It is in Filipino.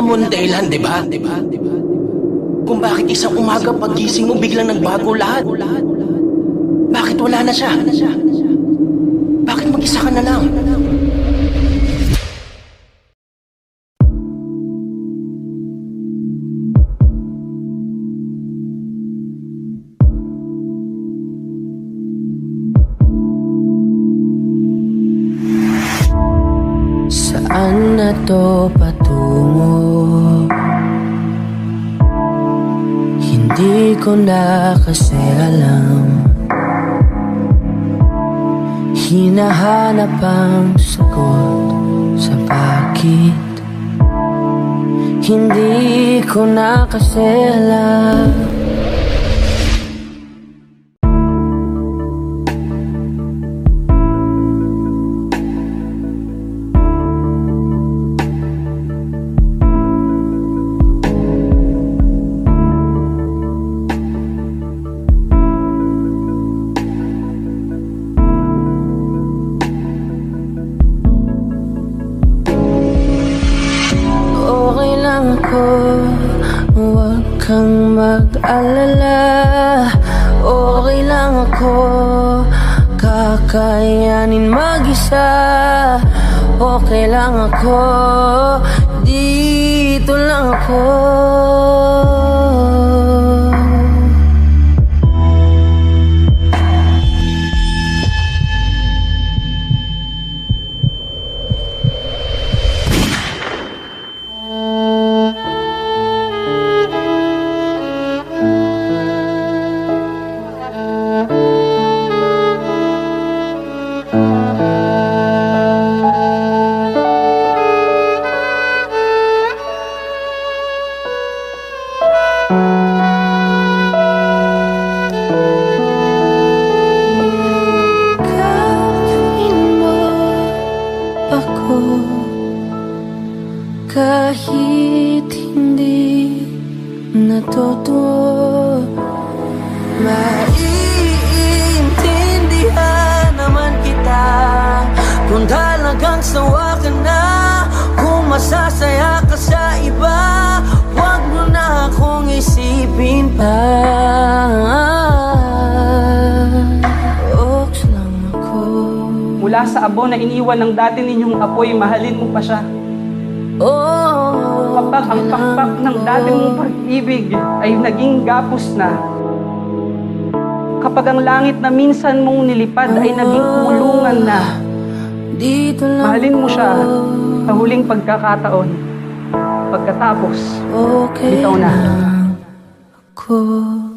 mo ang dahilan, di ba? Kung bakit isang umaga pagising mo biglang nagbago lahat. Bakit wala na siya? Bakit mag-isa ka na lang? Saan na to patungo? Hindi ko na kasi alam. Hinahanap ang sagot sa bakit. Hindi ko na kasi alam. Huwag kang mag-alala, okay lang ako. Kakayanin mag-isa, okay lang ako. Dito lang ako. Kahit hindi natutuwa, maiintindihan naman kita. Kung talagang sawa ka na, kung masasaya ka sa iba, huwag mo na akong isipin pa. Oks lang ako. Mula sa abo na iniwan ng dati ninyong apoy, mahalin mo pa siya. Kapag ang pakpak ng dati mong pag-ibig ay naging gapos na, kapag ang langit na minsan mong nilipad ay naging kulungan na, mahalin mo siya sa huling pagkakataon. Pagkatapos, bitaw na. Ako.